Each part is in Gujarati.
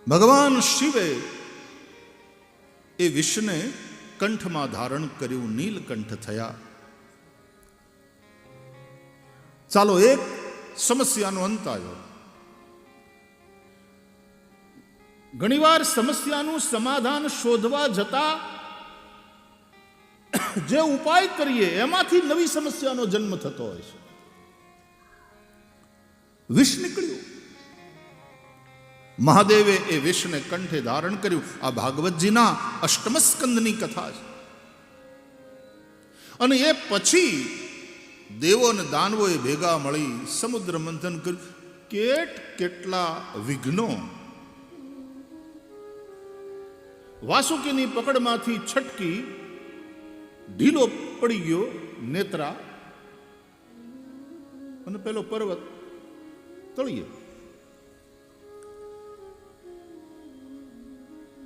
ભગવાન શિવે એ વિષને કંઠમાં ધારણ કર્યું, નીલકંઠ થયા. ચાલો એક સમસ્યાનો અંત આવ્યો. ઘણીવાર સમસ્યાનું સમાધાન શોધવા જતા જે ઉપાય કરીએ એમાંથી નવી સમસ્યાનો જન્મ થતો હોય છે. વિષ નીકળ્યું. મહાદેવે એ વિષને કંઠે ધારણ કર્યું. આ ભાગવતજીના અષ્ટમ સ્કંદની કથા છે. અને એ પછી દેવો અને દાનવોએ ભેગા મળી સમુદ્ર મંથન કર્યું. કેટલા વિઘ્નો વાસુકીની પકડમાંથી છટકી ઢીલો પડી ગયો નેત્રા, અને પેલો પર્વત તળિયે.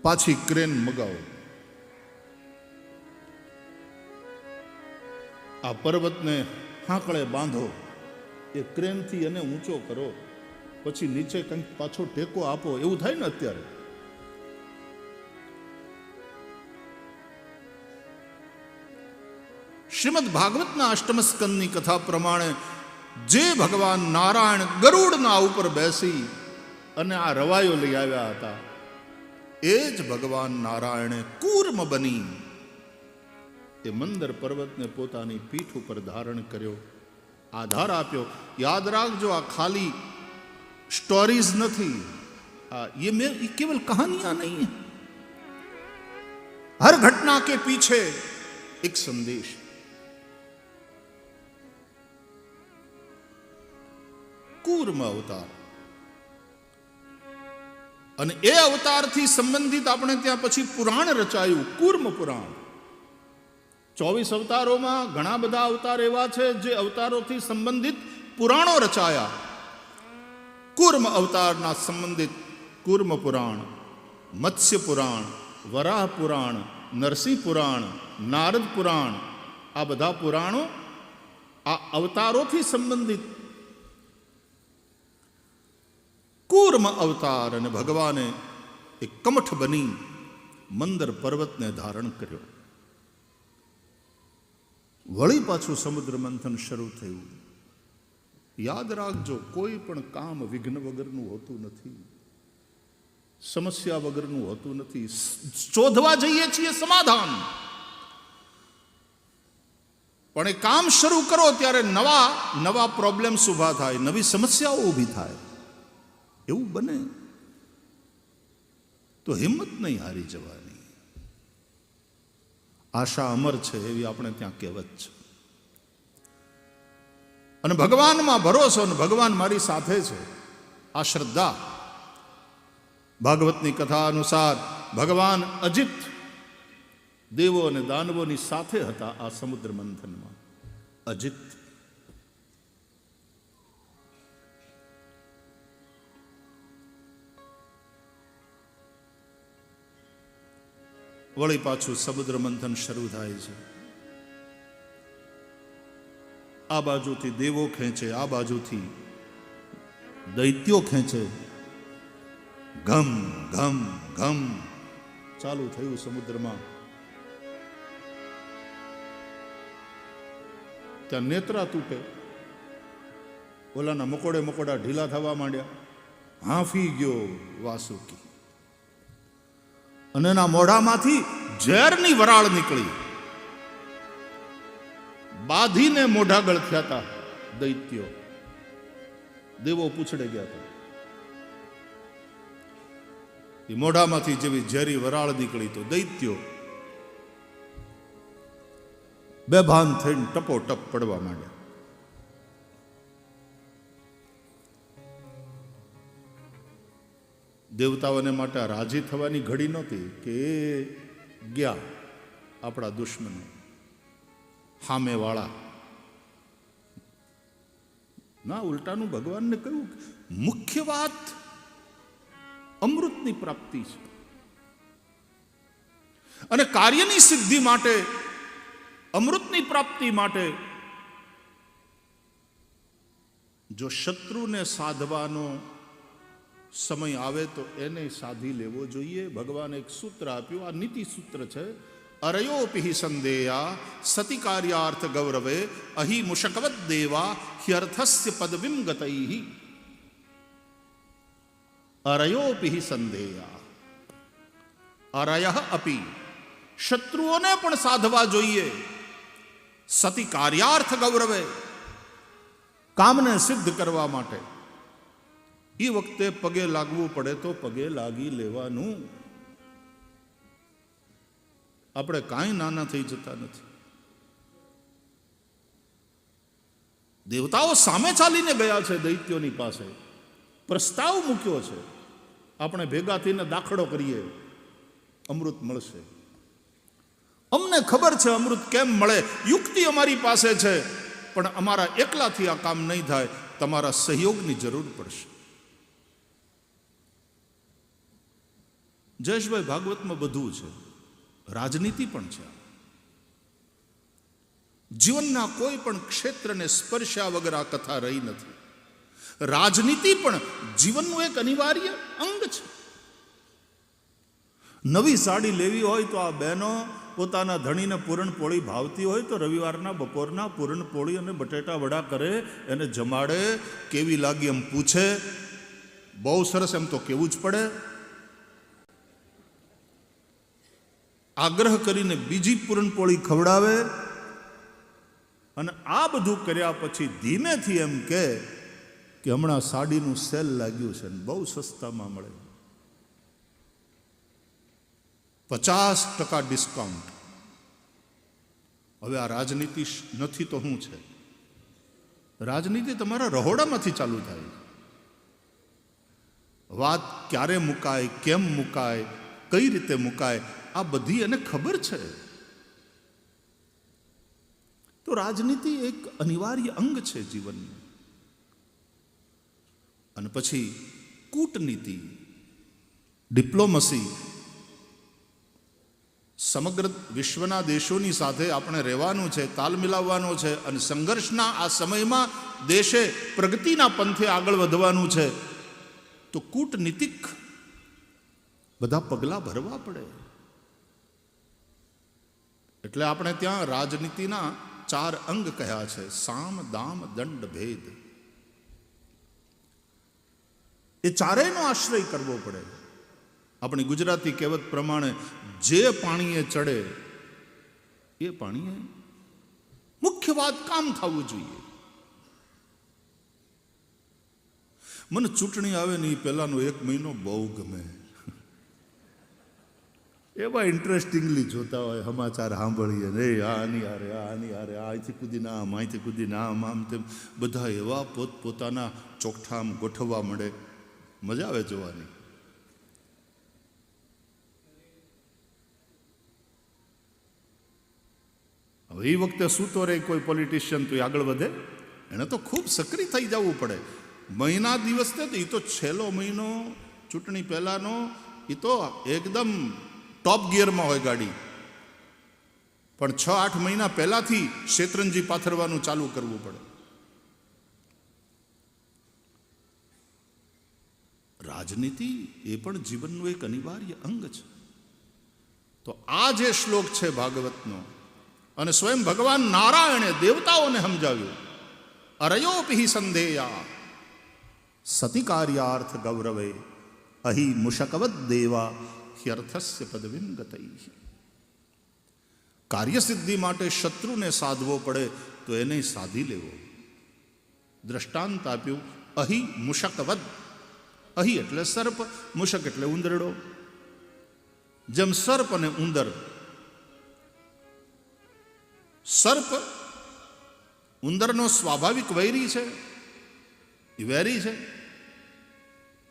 પાછી ક્રેન મગાવો, આ પર્વતને હાંકળે બાંધો, એ ક્રેનથી એને ઊંચો કરો, પછી નીચે કંઈક પાછો ટેકો આપો, એવું થાય ને અત્યારે. શ્રીમદ ભાગવતના અષ્ટમ સ્કંદની કથા પ્રમાણે જે ભગવાન નારાયણ ગરુડના ઉપર બેસી અને આ રવાયો લઈ આવ્યા હતા, એ જ ભગવાન નારાયણે કૂર્મ બની એ મંદર પર્વતને પોતાની પીઠ ઉપર ધારણ કર્યો, આધાર આપ્યો. યાદ રાખજો, આ ખાલી સ્ટોરીઝ નથી, ये केवल कहानियां नहीं है. हर घटना के पीछे एक संदेश. કૂર્મ અવતાર, અને એ અવતારથી સંબંધિત આપણે ત્યાં પછી પુરાણ રચાયું, કૂર્મ પુરાણ. 24 અવતારોમાં ઘણા બધા અવતાર એવા છે જે અવતારોથી સંબંધિત પુરાણો રચાયા. કૂર્મ અવતારના સંબંધિત કૂર્મ પુરાણ, મત્સ્ય પુરાણ, વરાહ પુરાણ, નરસિંહ પુરાણ, નારદ પુરાણ, આ બધા પુરાણો આ અવતારોથી સંબંધિત. કૂર્મ અવતાર, અને ભગવાને એક કમઠ બની મંદર પર્વતને ધારણ કર્યો. વળી પાછું સમુદ્ર મંથન શરૂ થયું. યાદ રાખજો, કોઈ પણ કામ વિઘ્ન વગરનું હોતું નથી, સમસ્યા વગરનું હોતું નથી. શોધવા જઈએ છીએ સમાધાન, પણ એ કામ શરૂ કરો ત્યારે નવા નવા પ્રોબ્લેમ્સ ઊભા થાય, નવી સમસ્યાઓ ઊભી થાય. એવું બને તો હિંમત નહીં હારી જવાની. આશા અમર છે એવી આપણે ત્યાં કહેવત છે. અને ભગવાનમાં ભરોસો, અને ભગવાન મારી સાથે છે, આ શ્રદ્ધા. ભાગવતની કથા અનુસાર ભગવાન અજિત દેવો અને દાનવોની સાથે હતા આ સમુદ્ર મંથનમાં. અજિત. વળી પાછું સમુદ્ર મંથન શરૂ થાય છે. આ બાજુથી દેવો ખેંચે, આ બાજુથી દૈત્યો ખેંચે. ઘમ ઘમ ઘમ ચાલુ થયું સમુદ્રમાં. ત્યાં નેત્રા તૂટે, ઓલાના મકોડે મકોડા ઢીલા થવા માંડ્યા. હાંફી ગયો વાસુકી, અને એના મોઢામાંથી ઝેરની વરાળ નીકળી. બાંધીને મોઢા ગળથ્યા હતા દૈત્યો. દેવો પૂછડે ગયા હતા. એ મોઢામાંથી જેવી ઝેરી વરાળ નીકળી તો દૈત્યો બેભાન થઈને ટપોટપ પડવા માંડ્યા. દેવતાઓને માટે રાજી થવાની ઘડી નહોતી કે એ ગયા આપણા દુશ્મનો સામેવાળા. ના, ઉલટાનું ભગવાનને કહ્યું, મુખ્ય વાત અમૃતની પ્રાપ્તિ છે, અને કાર્યની સિદ્ધિ માટે, અમૃતની પ્રાપ્તિ માટે જો શત્રુને સાધવાનો સમય આવે તો એને સાધી લેવો જોઈએ. ભગવાને એક સૂત્ર આપ્યું, આ નીતિ સૂત્ર છે. અરયોપિ સંદેયા સતિ કાર્યાર્થ ગૌરવે અહી મુશકવદ દેવા હ્યર્થસ્ય પદવીમ ગતૈ. અરયોપિ સંદેયા, અરય અપી, શત્રુઓને પણ સાધવા જોઈએ. સતિ કાર્યાર્થ ગૌરવે, કામને સિદ્ધ કરવા માટે. એ વખતે પગે લાગવું પડે તો પગે લાગી લેવાનું. આપણે કાંઈ નાના થઈ જતા નથી. દેવતાઓ સામે ચાલીને ગયા છે દૈત્યોની પાસે, પ્રસ્તાવ મૂક્યો છે, આપણે ભેગા થઈને દાખલો કરીએ, અમૃત મળશે. અમને ખબર છે અમૃત કેમ મળે, યુક્તિ અમારી પાસે છે, પણ અમારા એકલાથી આ કામ નહીં થાય, તમારા સહયોગની જરૂર પડશે. જયેશભાઈ, ભાગવતમાં બધું છે, રાજનીતિ પણ છે. જીવનના કોઈ પણ ક્ષેત્રને સ્પર્શ્યા વગર આ કથા રહી નથી. રાજનીતિ પણ જીવનનું એક અનિવાર્ય અંગ છે. નવી સાડી લેવી હોય તો આ બહેનો પોતાના ધણીને પૂરણપોળી ભાવતી હોય તો રવિવારના બપોરના પૂરણપોળી અને બટેટા વડા કરે, એને જમાડે, કેવી લાગી એમ પૂછે, બહુ સરસ એમ તો કેવું જ પડે. આગ્રહ કરીને બીજી પૂરણપોળી ખવડાવે, અને આ બધું કર્યા પછી ધીમેથી એમ કે હમણાં સાડીનું સેલ લાગ્યું છે ને બહુ સસ્તામાં મળે, 50% ડિસ્કાઉન્ટ. હવે આ રાજનીતિ નથી તો શું છે? રાજનીતિ તમારા રહોડામાંથી ચાલુ થાય. વાત ક્યારે મુકાય, કેમ મુકાય, કઈ રીતે મુકાય, આ બધી એને ખબર છે. તો રાજનીતિ એક અનિવાર્ય અંગ છે જીવનનું. અને પછી કૂટનીતિ, ડિપ્લોમસી. સમગ્ર વિશ્વના દેશોની સાથે આપણે રહેવાનું છે, તાલ મિલાવવાનો છે, અને સંઘર્ષના આ સમયમાં દેશે પ્રગતિના પંથે આગળ વધવાનું છે. તો કૂટનીતિક બધા પગલાં ભરવા પડે. એટલે આપણે ત્યાં રાજનીતિના 4 અંગ કહ્યા છે: સામ, દામ, દંડ, ભેદ. એ ચારેયનો આશ્રય કરવો પડે. આપણી ગુજરાતી કહેવત પ્રમાણે જે પાણીએ ચડે એ પાણીએ મુખ્ય વાત કામ થવું જોઈએ. મને ચૂંટણી આવે ને એ પહેલાનો 1 મહિનો બહુ ગમે. એવા ઇન્ટરેસ્ટિંગલી જોતા હોય, સમાચાર સાંભળીએ ને, આની હારે અહીંથી કૂદીને આમ, અહીંથી કૂદીને આમ તેમ, બધા એવા પોતપોતાના ચોકઠામ ગોઠવવા મળે, મજા આવે જોવાની. હવે એ વખતે શું તો રે કોઈ પોલિટિશિયન તો આગળ વધે, એને તો ખૂબ સક્રિય થઈ જવું પડે. મહિના દિવસ તો એ તો છેલ્લો મહિનો ચૂંટણી પહેલાનો, એ તો એકદમ ટોપ ગિયરમાં હોય ગાડી. પણ 6-8 મહિના પહેલાથી શેતરંજી પાથરવાનું ચાલુ કરવું પડે. રાજનીતિ એ પણ જીવનનું એક અનિવાર્ય અંગ છે. તો આ જે શ્લોક છે ભાગવતનો, અને સ્વયં ભગવાન નારાયણે દેવતાઓને સમજાવ્યું, અરયોપિ સંધેયા સતિ કાર્યાર્થ ગૌરવે અહી મુશકવદ દેવા હ્યર્થસ્ય પદવીમ ગતૈ. કાર્યસિદ્ધિ માટે શત્રુને સાધવો પડે તો એને સાધી લેવો. દ્રષ્ટાંત આપ્યું, અહી મુશકવદ. અહી એટલે સર્પ, મુશક એટલે ઉંદરડો. જેમ સર્પ અને ઉંદર, સર્પ ઉંદરનો સ્વાભાવિક વૈરી છે, એ વેરી છે.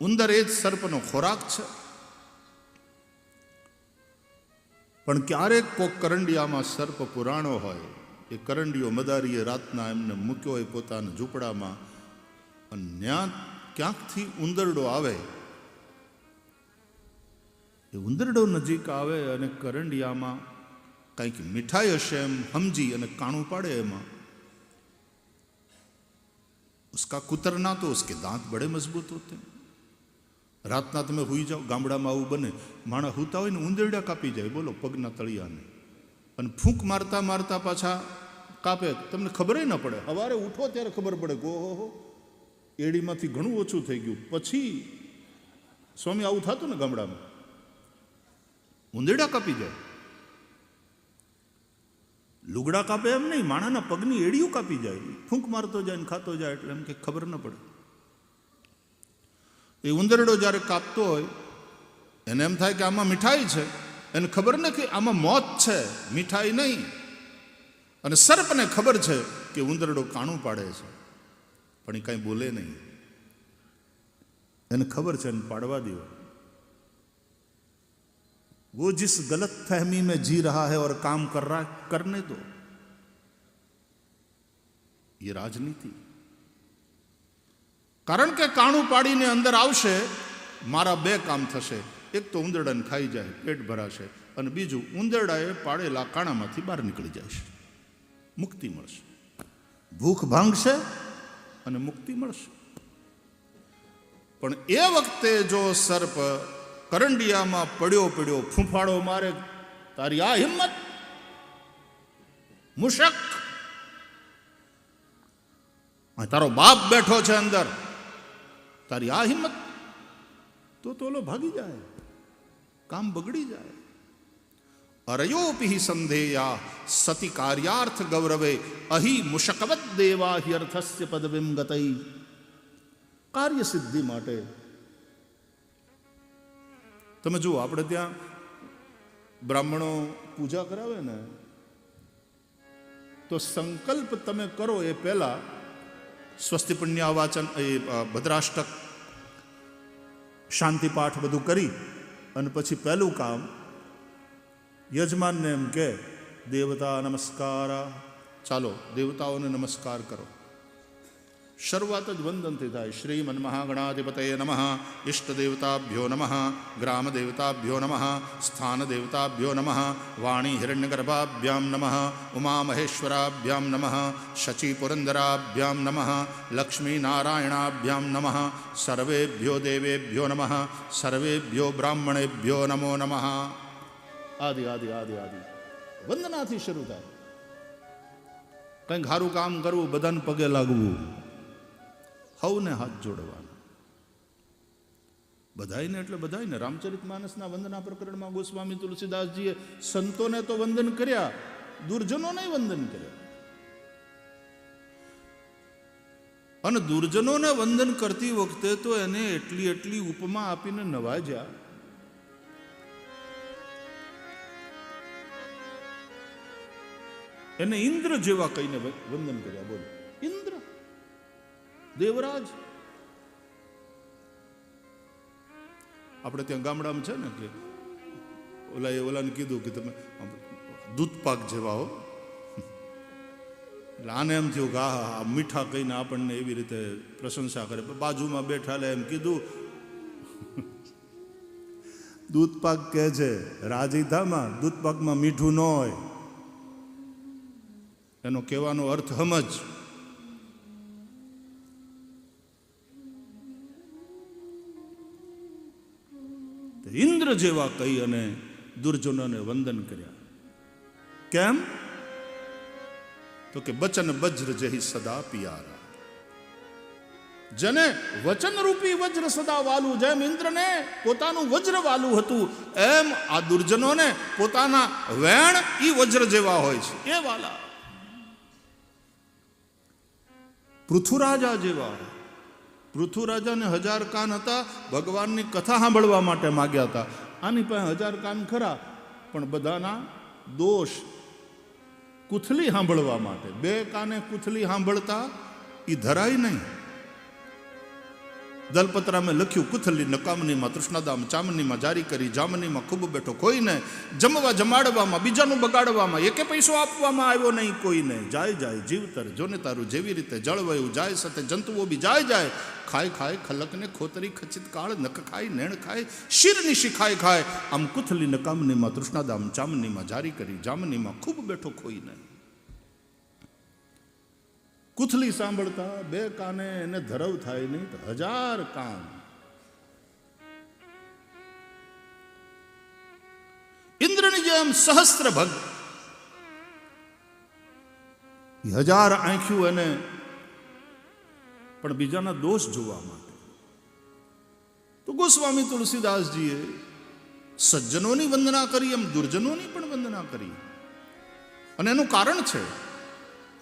ઉંદર એ જ સર્પનો ખોરાક છે. પણ ક્યારેક કોક કરંડિયામાં સર્પ પુરાણો હોય, એ કરંડિયો મદારીએ રાતના એમને મૂક્યો હોય પોતાના ઝૂંપડામાં, અને ત્યાં ક્યાંકથી ઉંદરડો આવે. એ ઉંદરડો નજીક આવે અને કરંડિયામાં કંઈક મીઠાઈ હશે એમ સમજી અને કાણું પાડે એમાં. उसका कुतरना तो उसके दांत बड़े मजबूत होते हैं, રાતના તમે હુઈ જાઓ, ગામડામાં આવું બને, માણસ હુતા હોય ને ઉંદરડા કાપી જાય, બોલો, પગના તળિયાને, અને ફૂંક મારતા મારતા પાછા કાપે, તમને ખબર ન પડે. સવારે ઉઠો ત્યારે ખબર પડે કે ઓહો, એડીમાંથી ઘણું ઓછું થઈ ગયું. પછી સ્વામી આવું થતું ને ગામડામાં, ઉંદરડા કાપી જાય. લુગડા કાપે એમ નહીં, માણાના પગની એડીયું કાપી જાય, ફૂંક મારતો જાય ને ખાતો જાય, એટલે એમ કે ખબર ન પડે. એ ઉંદરડો જ્યારે કાપતો હોય એને એમ થાય કે આમાં મીઠાઈ છે, એને ખબર નથી આમાં મોત છે, મીઠાઈ નહીં. અને સર્પને ખબર છે કે ઉંદરડો કાણું પાડે છે, પણ એ કાંઈ બોલે નહીં, એને ખબર છે, એને પાડવા દો. वो जिस गलत फहमी में जी रहा है और काम कर रहा है, करने दो. ये राजनीति. કારણ કે કાણું પાડીને અંદર આવશે, મારા બે કામ થશે. એક તો ઉંદરડાને ખાઈ જાય, પેટ ભરાશે, અને બીજું ઉંદરડાએ પાડેલા કાણામાંથી બહાર નીકળી જશે, મુક્તિ મળશે. ભૂખ ભાંગશે અને મુક્તિ મળશે. પણ એ વખતે જો સર્પ કરંડિયામાં પડ્યો ફૂંફાડો મારે, તારી આ હિંમત, મુશક, તારો બાપ બેઠો છે અંદર, તારી આ હિંમત, તો ઓલો ભાગી જાય, કામ બગડી જાય. અરયોપી સંધેયા સતી કાર્યાર્થ ગૌરવે અહી મુશકવત દેવા હિ અર્થસ્ય પદવીમ ગતઈ. કાર્ય સિદ્ધિ માટે તમે જુઓ, આપણે ત્યાં બ્રાહ્મણો પૂજા કરાવે ને, તો સંકલ્પ તમે કરો એ પહેલા સ્વસ્તિ પુણ્ય વાચન, એ ભદ્રાષ્ટક, શાંતિ પાઠ બધું કરી, અને પછી પહેલું કામ યજમાનને એમ કે દેવતા નમસ્કાર, ચાલો દેવતાઓને નમસ્કાર કરો. શરૂઆત જ વંદનથી થાય. શ્રીમન મહાગણાધિપતયે નમઃ, ઇષ્ટદેવતાભ્યો નમઃ, ગ્રામ દેવતાભ્યો નમઃ, સ્થાન દેવતાભ્યો નમઃ, વાણી હિરણ્યગર્ભાભ્યામ નમઃ, ઉમા મહેશ્વરાભ્યામ નમઃ, શચી પુરંદરાભ્યામ નમઃ, લક્ષ્મી નારાયણાભ્યામ નમઃ, સર્વેભ્યો દેવેભ્યો નમઃ, સર્વેભ્યો બ્રાહ્મણેભ્યો નમો નમઃ. આદિ આદિ આદિ આદિ વંદનાથી શરૂ થાય. કંઈક સારું કામ કરવું, બધાને પગે લાગવું, હવને હાથ જોડવાના, બધાઈને એટલે બધાઈને. રામચરિત માનસના વંદના પ્રકરણમાં ગોસ્વામી તુલસીદાસજીએ સંતોને તો વંદન કર્યા, દુર્જનોને વંદન કર્યા. અને દુર્જનોને વંદન કરતી વખતે તો એને એટલી ઉપમા આપીને નવાજ્યા. એને ઇન્દ્ર જેવા કહીને વંદન કર્યા. બોલો, ઇન્દ્ર, દેવરાજ. આપણે ત્યાં ગામડામાં છે ને કે ઓલાને કીધું કે તમે દૂધપાક જેવા હો, એટલે આને એમ થયું કે આ મીઠા કહીને આપણને એવી રીતે પ્રશંસા કરે. બાજુમાં બેઠા એમ કીધું, દૂધપાક કહે છે રાજીધામાં, દૂધપાકમાં મીઠું ન હોય. એનો કહેવાનો અર્થ સમજ. ઇન્દ્ર જેવા કહી અને દુર્જનોને વંદન કર્યા. કેમ? તો કે બચન વજ્ર જેહી સદા પિયારા. જેને વચનરૂપી વજ્ર સદા વાલું, જેમ ઇન્દ્રને પોતાનું વજ્ર વાલું હતું, એમ આ દુર્જનોને પોતાના વેણ ઈ વજ્ર જેવા હોય છે, એ વાલા. પૃથુરાજા જેવા. પૃથુરાજાને 1000 કાન હતા, ભગવાનની કથા સાંભળવા માટે માગ્યા હતા. આની પાસે 1000 કાન ખરા, પણ બધાના દોષ. કુથલી સાંભળવા માટે 2 કાને કુથલી સાંભળતા એ ધરાય નહીં. દલપતરામે લખ્યું, કુથલી નકામનીમાં તૃષ્ણાદામ ચામનીમાં જારી કરી, જામનીમાં ખૂબ બેઠો કોઈને, જમવા જમાડવામાં, બીજાનું બગાડવામાં એકે પૈસો આપવામાં આવ્યો નહીં કોઈને. જાય જાય જીવતર જોને તારું, જેવી રીતે જળવાયું જાય સાથે જંતુઓ બી જાય. ખાય ખાય ખલકને ખોતરી ખચિત કાળ, નખ ખાય નેણ ખાય, શિરની શિખાય ખાય. આમ કુથલી નકામનીમાં તૃષ્ણાદામ ચામનીમાં જારી કરી, જામનીમાં ખૂબ બેઠો કોઈને. કુથલી સાંભળતા 2 કાને એને ધરવ થાય નહીં, તો 1000 કાન. ઇન્દ્રની જેમ સહસ્ત્ર ભગ, 1000 આંખ્યું એને, પણ બીજાના દોષ જોવા માટે. તો ગોસ્વામી તુલસીદાસજીએ સજ્જનોની વંદના કરી એમ દુર્જનોની પણ વંદના કરી. અને એનું કારણ છે,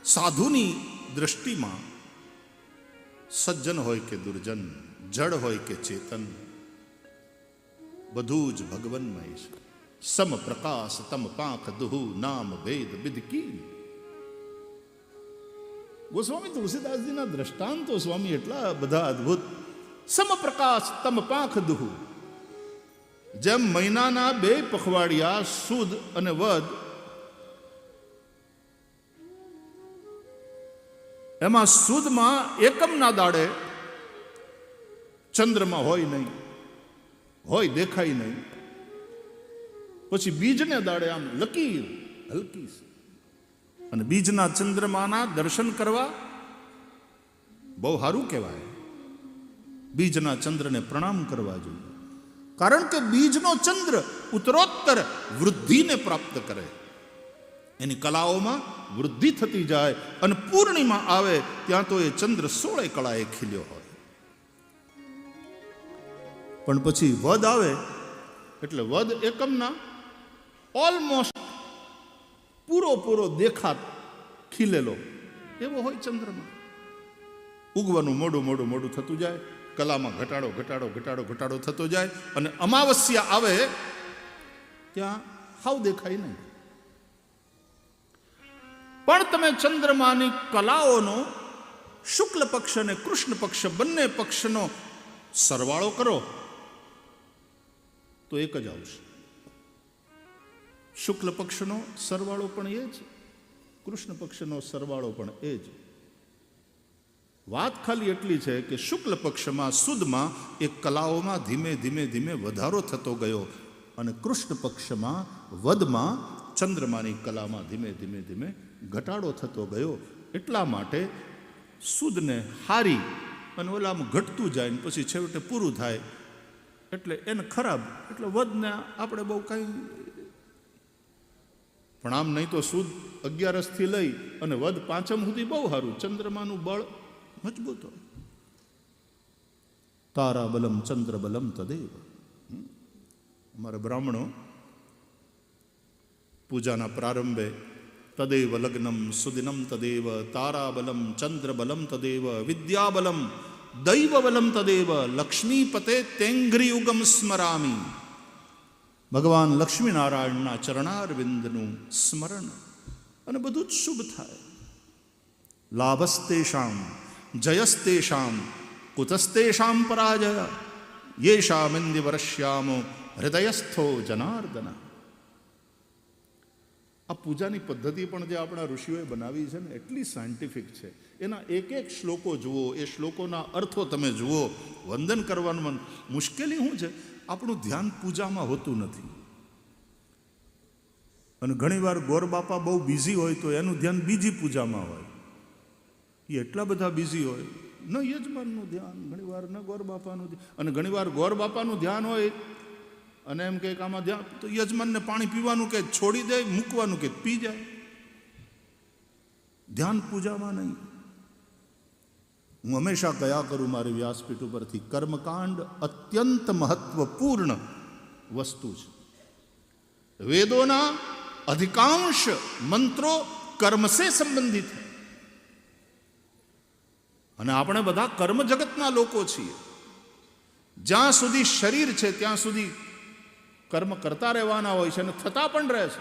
સાધુની દ્રષ્ટિમાં સજ્જન હોય કે દુર્જન, જડ હોય કે ચેતન, બધું જ ભગવન્મય છે. સમ પ્રકાશ તમ પાંખ દુહુ નામ ભેદ બિદકી. ગોસ્વામી તુલસીદાસજીના દ્રષ્ટાંતો સ્વામી એટલા બધા અદ્ભુત. સમ પ્રકાશ તમ પાંખ દુહુ, જેમ મહિનાના 2 પખવાડિયા સુદ અને વદ, એમાં સુદમાં એકમના દાડે ચંદ્રમાં હોય નહીં, હોય દેખાય નહીં. પછી બીજને દાડે આમ લકીર હલકી, અને બીજના ચંદ્રમાના દર્શન કરવા બહુ સારું કહેવાય. બીજના ચંદ્રને પ્રણામ કરવા જોઈએ, કારણ કે બીજનો ચંદ્ર ઉત્તરોત્તર વૃદ્ધિને પ્રાપ્ત કરે, એની કલાઓમાં વૃદ્ધિ થતી જાય, અને પૂર્ણિમા આવે ત્યાં તો એ ચંદ્ર 16 કળાએ ખીલ્યો હોય. પણ પછી વદ આવે એટલે વદ એકમના ઓલમોસ્ટ પૂરો દેખાત ખીલેલો એવો હોય ચંદ્રમાં. ઉગવાનું મોડું થતું જાય, કલામાં ઘટાડો થતો જાય, અને અમાવસ્યા આવે ત્યાં હાવ દેખાય નહીં. પણ તમે ચંદ્રમાની કલાઓનો શુક્લ પક્ષ અને કૃષ્ણ પક્ષ બંને પક્ષનો સરવાળો કરો તો એક જ આવશે. શુક્લ પક્ષનો સરવાળો પણ એ જ, કૃષ્ણ પક્ષનો સરવાળો પણ એ જ. વાત ખાલી એટલી છે કે શુક્લ પક્ષમાં સુદમાં એ કલાઓમાં ધીમે વધારો થતો ગયો, અને કૃષ્ણ પક્ષમાં વદમાં ચંદ્રમાની કલામાં ધીમે ઘટાડો થતો ગયો. એટલા માટે સુદને હારી અને ઓલામાં ઘટતું જાય ને પછી છેવટે પૂરું થાય એટલે એને ખરાબ, એટલે વદને આપણે બહુ કંઈ. પણ આમ નહીં તો સુદ 11થી લઈ અને વદ 5 સુધી બહુ સારું, ચંદ્રમાનું બળ મજબૂત હોય. તારા બલમ ચંદ્ર બલમ તદેવ. અમારા બ્રાહ્મણો પૂજાના પ્રારંભે તદેવ લગ્નમ સુદિનમ તદેવ તારાબલમ ચંદ્રબલમ તદેવ વિદ્યાબલમ દૈવબલમ તદેવ લક્ષ્મીપતે તેંઘ્રિયુગમ સ્મરામી. ભગવાન લક્ષ્મીનારાયણના ચરણારવિંદનું સ્મરણ અને બધું જ શુભ થાય. લાભસ્તેષામ જયસ્તેષામ કુતસ્તેષામ પરાજય યેષામિંદિ વર્ષયામો હૃદયસ્થો જનાર્દન. આ પૂજાની પદ્ધતિ પણ જે આપણા ઋષિઓએ બનાવી છે ને, એટલી સાયન્ટિફિક છે. એના એક શ્લોકો જુઓ, એ શ્લોકોના અર્થો તમે જુઓ. વંદન કરવાનું મુશ્કેલી શું છે, આપણું ધ્યાન પૂજામાં હોતું નથી. અને ઘણીવાર ગોર બાપા બહુ બિઝી હોય તો એનું ધ્યાન બીજી પૂજામાં હોય. એ એટલા બધા બિઝી હોય, ન યજમાનનું ધ્યાન ઘણીવાર, ન ગોર બાપાનું ધ્યાન. અને ઘણીવાર ગોર બાપાનું ધ્યાન હોય અને એમ કે આમાં ધ્યાન, તો યજમાનને પાણી પીવાનું કે છોડી દે, મૂકવાનું કે પી જાય. ધ્યાન પૂજામાં નહીં. હું હંમેશા કયા કરું મારી વ્યાસપીઠ ઉપરથી, કર્મકાંડ અત્યંત મહત્વપૂર્ણ વસ્તુ છે. વેદોના અધિકાંશ મંત્રો કર્મ સે સંબંધિત છે. અને આપણે બધા કર્મ જગતના લોકો છીએ. જ્યાં સુધી શરીર છે ત્યાં સુધી કર્મ કરતા રહેવાના હોય છે, અને થતા પણ રહે છે.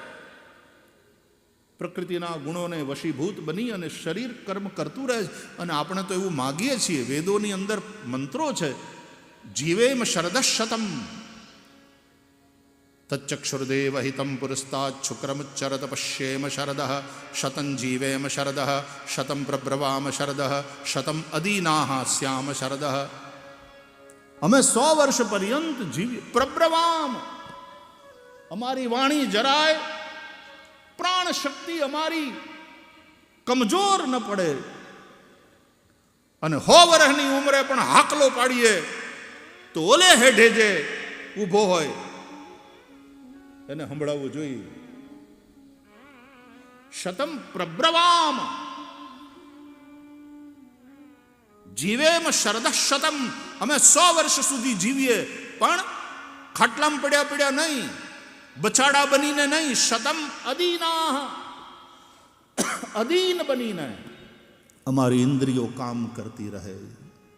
પ્રકૃતિના ગુણોને વશીભૂત બની અને શરીર કર્મ કરતું રહે છે. અને આપણે તો એવું માગીએ છીએ, વેદોની અંદર મંત્રો છે, જીવેમ શરદશતમ તચ્ચક્ષુર્દેવ હિતમ પુરસ્તાદ શુક્રમુચ્ચરત પશ્યેમ શરદ શતં જીવેમ શરદ શતં પ્રબ્રવામ શરદ શતં અદીનાહ સ્યામ શરદ. અમે 100 વર્ષ પર્યંત જીવી. પ્રબ્રવામ, અમારી વાણી જરાય, પ્રાણ શક્તિ અમારી કમજોર ન પડે. અને 100 વર્ષની ઉંમરે પણ હાકલો પાડીએ તો ઓલે હેઢે જે ઊભો હોય એને સંભળાવવું જોઈએ. શતમ પ્રબ્રવામ જીવેમ શરદ શતમ, અમે 100 વર્ષ સુધી જીવીએ પણ ખાટલામાં પડ્યા પડ્યા નહીં, બચાડા બનીને નહીં. શતમ અદીના, અદીન બનીને અમારી ઇન્દ્રિયો કામ કરતી રહે,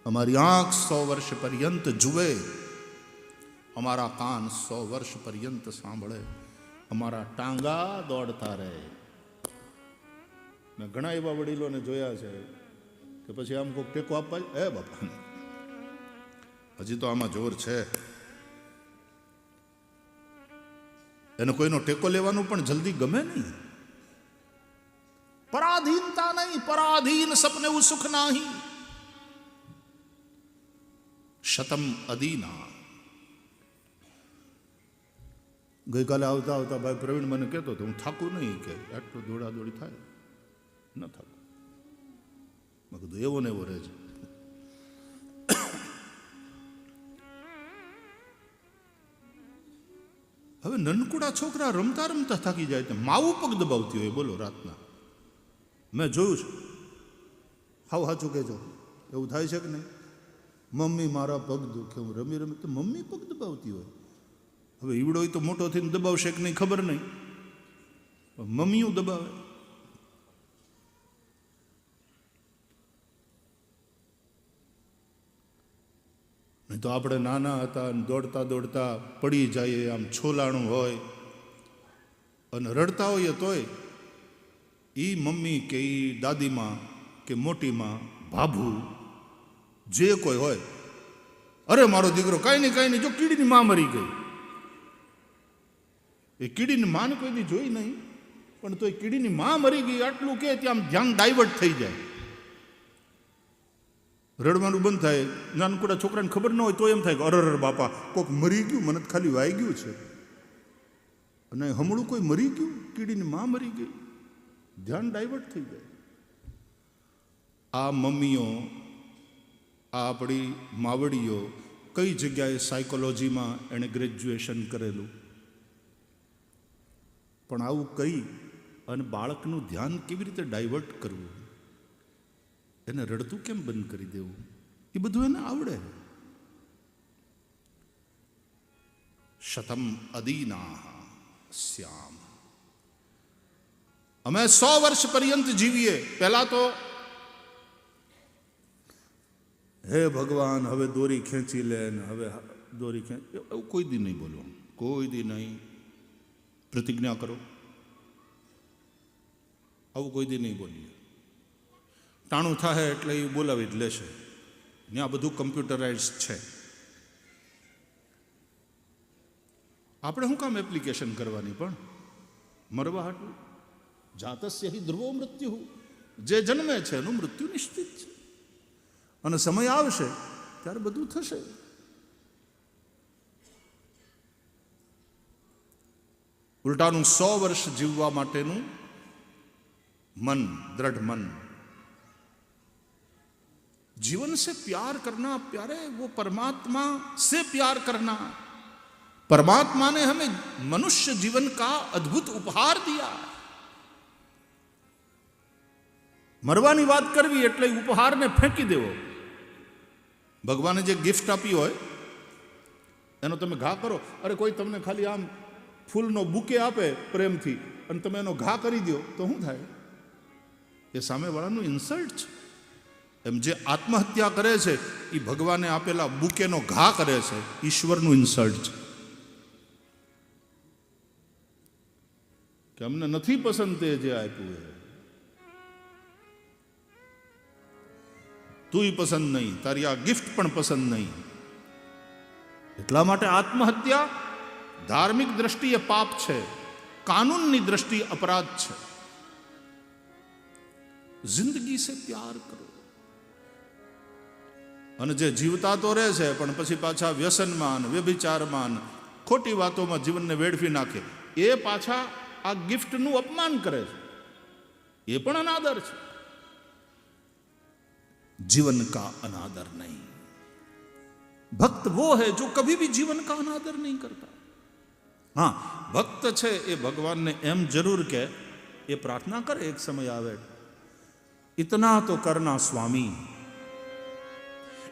અમારી આંખ 100 વર્ષ પર્યંત જુએ, અમારા કાન 100 વર્ષ પર્યંત સાંભળે, અમારા ટાંગા દોડતા રહે. મેં ઘણા એવા વડીલોને જોયા છે કે પછી આમ કોઈક ટેકો આપવા, એ બાપા હજી તો આમાં જોર છે, એને કોઈનો ટેકો લેવાનું પણ જલ્દી ગમે નહીં. પરાધીનતા નહીં, પરાધીન સપને એવું સુખ નહીં. શતમ અદીના. ગઈકાલે આવતા આવતા ભાઈ પ્રવીણ મને કહેતો હતો, હું થાકું નહીં કે આટલું દોડાદોડી થાય, ન થાકું. મેં કીધું એવો ને એવો રહે છે. હવે નનકુડા છોકરા રમતા રમતા થાકી જાય તો માવું પગ દબાવતી હોય, બોલો રાતના. મેં જોયું છે. હાવ સાચું કહેજો, એવું થાય છે કે નહીં? મમ્મી મારા પગ દુખે, હું રમી રમી, તો મમ્મી પગ દબાવતી હોય. હવે ઈવડો તો મોટો થઈને દબાવશે કે નહીં ખબર નહીં, મમ્મીઓ દબાવે. નહીં તો આપણે નાના હતા અને દોડતા દોડતા પડી જઈએ, આમ છોલાણું હોય અને રડતા હોઈએ તોય એ મમ્મી કે એ દાદીમાં કે મોટીમાં ભાભુ જે કોઈ હોય, અરે મારો દીકરો કાંઈ નહીં, જો કીડીની માં મરી ગઈ. એ કીડીની માને કોઈ દી જોઈ નહીં, પણ તો એ કીડીની માં મરી ગઈ આટલું કે ત્યાં ધ્યાન ડાયવર્ટ થઈ જાય, રડવાનું બંધ થાય. નાનકુડા છોકરાને ખબર ન હોય તો એમ થાય કે અરર બાપા કોઈક મરી ગયું, મને ખાલી વાઈ ગયું છે. અને હમણાં કોઈ મરી ગયું, કીડીની માં મરી ગઈ, ધ્યાન ડાયવર્ટ થઈ જાય. આ મમ્મીઓ, આ આપણી માવડીઓ કઈ જગ્યાએ સાયકોલોજીમાં એણે ગ્રેજ્યુએશન કરેલું, પણ આવું કહી અને બાળકનું ધ્યાન કેવી રીતે ડાયવર્ટ કરવું, એને રડતું કેમ બંધ કરી દેવું, એ બધું એને આવડે. શતમ અદીના શ્યામ. અમે 100 વર્ષ પર્યંત જીવીએ. પહેલા તો હે ભગવાન હવે દોરી ખેંચી લે ને હવે દોરી ખેંચ, એવું કોઈ દી નહીં બોલો, કોઈ દી નહીં. પ્રતિજ્ઞા કરો, આવું કોઈ દી નહીં બોલીએ. ટાણું થાય એટલે એ બોલાવી જ લેશે. ત્યાં બધું કમ્પ્યુટરાઇઝ છે. આપણે શું કામ એપ્લિકેશન કરવાની? પણ મરવા હાટું. જાતસ્ય હિ ધ્રુવો મૃત્યુ, જે જન્મે છે એનું મૃત્યુ નિશ્ચિત છે, અને સમય આવશે ત્યારે બધું થશે. ઉલટાનું 100 વર્ષ જીવવા માટેનું मन, दृढ़ मन, जीवन से प्यार करना. प्यारे वो परमात्मा से प्यार करना. परमात्मा ने हमें मनुष्य जीवन का अद्भुत उपहार दिया. मरवानी बात करवी એટલે ઉપહારને ફેંકી દેવો. ભગવાને જે ગિફ્ટ આપી હોય એનો તમે ઘા કરો. અરે કોઈ તમને ખાલી આમ ફૂલનો બુકે આપે પ્રેમથી અને તમે એનો ઘા કરી દો તો શું થાય? એ સામેવાળાનું ઇન્સલ્ટ છે. એમ જે આત્મહત્યા કરે છે એ ભગવાને આપેલા બુકેનો ઘા કરે છે, ઈશ્વરનું ઇન્સલ્ટ છે. કે અમને નથી પસંદ તે જે આપ્યું એ, તુંય પસંદ નહીં, તારી આ ગિફ્ટ પણ પસંદ નહીં. એટલા માટે આત્મહત્યા ધાર્મિક દ્રષ્ટિએ પાપ છે, કાનૂનની દ્રષ્ટિએ અપરાધ છે. જિંદગી સે પ્યાર કરો. અને જે જીવતા તો રહે છે પણ પછી પાછા વ્યસનમાં, વ્યભિચારમાં, ખોટી વાતોમાં જીવનને વેડફી નાખે, એ પાછા આ ગિફ્ટનું અપમાન કરે છે. એ પણ અનાદર છે. जीवन का अनादर नहीं. भक्त वो है जो कभी भी जीवन का अनादर नहीं करता. હા, ભક્ત છે એ ભગવાનને એમ જરૂર કે એ પ્રાર્થના કરે એક સમય આવે, इतना तो करना स्वामी,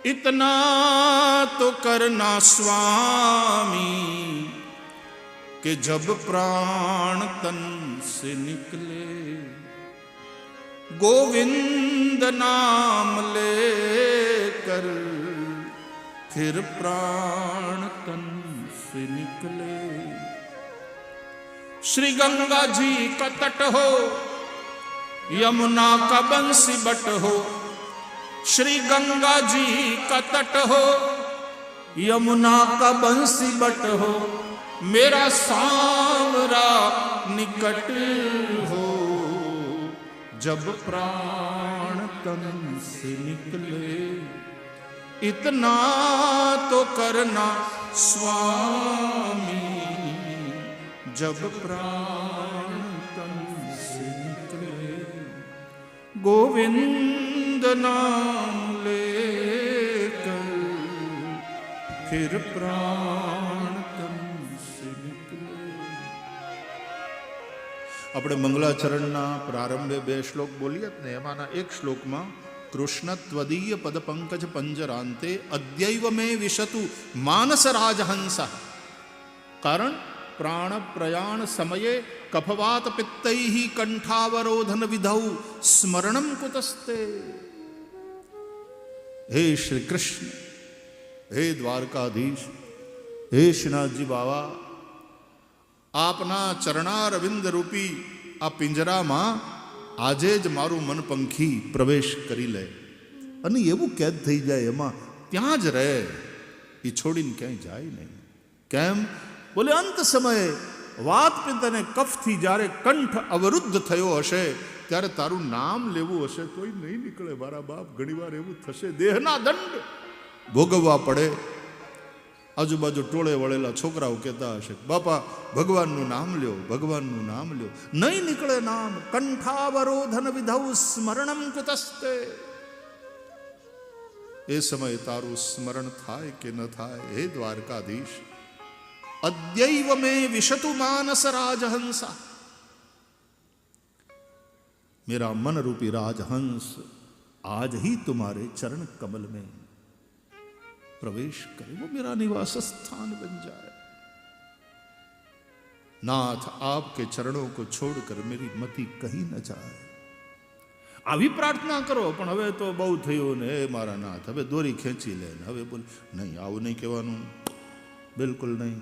इतना तो करना स्वामी कि जब प्राण तन से निकले गोविंद नाम लेकर फिर प्राण तन से निकले। श्री गंगा जी का तट हो, यमुना का बंसी बट हो, श्री गंगा जी का तट हो, यमुना का बंसी बट हो, मेरा सांवरा निकट हो, जब प्राण तन से निकले इतना तो करना स्वामी, जब प्राण तन से निकले गोविंद नाम लेकर फिर प्राण तन से निकले। આપણે મંગલાચરણના પ્રારંભે 2 શ્લોક બોલીએ ને, એમાંના એક શ્લોકમાં કૃષ્ણ ત્વદીય પદ પંકજ પંજરાંતે અદ્યૈવ મે વિશતુ માનસ રાજહંસ, કારણ प्राण प्रयाण समये कफवात पित्तैः कंठावरोधन विधौ स्मरणम कुतस्ते। हे श्री कृष्ण, हे द्वारकाधीश, हे श्रीनाथ जी बाबा, आपना चरणारविंद रूपी आ पिंजरा में आजे ज मारू मन पंखी प्रवेश करी ले अने एवं कैद थई जाए, एमां त्यां ज रहे, ए छोड़ीने क्यांय जाय नहीं। केम? बोले अंत समय वात पित्त ने कफ थी जारे कंठ अवरुद्ध थयो हशे त्यारे तारू नाम लेवुं हशे तोय नहीं निकळे मारा बाप। घणीवार एवुं थशे, देहना दंड भोगववा पड़े। आजुबाजु टोळे वळेला छोकराओ कहेता हशे, बापा भगवाननुं नाम ल्यो, भगवाननुं नाम ल्यो, नहीं निकळे नाम। कंठावरोधन विधौ स्मरणम कुतस्ते। ए समय तारू स्मरण थाय के न थाय? हे द्वारकाधीश, अद्यैव में विशतु मानस राजहंसा, मेरा मन रूपी राजहंस आज ही तुम्हारे चरण कमल में प्रवेश करे, वो मेरा निवास स्थान बन जाए। नाथ, आपके चरणों को छोड़कर मेरी मति कहीं न जाए। આવી પ્રાર્થના કરો, પણ હવે તો બહુ થયું ને મારા નાથ, હવે દોરી ખેંચી લે ને હવે બોલ નહીં, આવું નહીં કહેવાનું, બિલકુલ નહીં।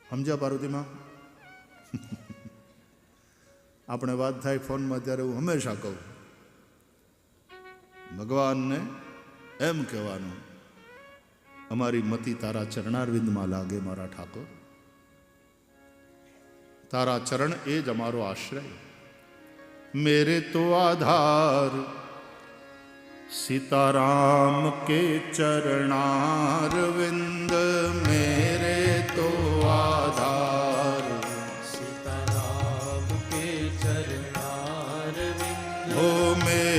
સમજ્યા પાર્વતી માં? આપણે વાત થાય ફોનમાં ત્યારે હું હંમેશા કહું, ભગવાનને એમ કહેવાનું, અમારી મતિ તારા ચરણારવિંદમાં લાગે મારા ઠાકોર, તારા ચરણ એ જ અમારો આશ્રય। मेरे तो आधार सीताराम के चरणारविंद, मेरे तो आधार सीताराम के चरणारविंद, हो मेरे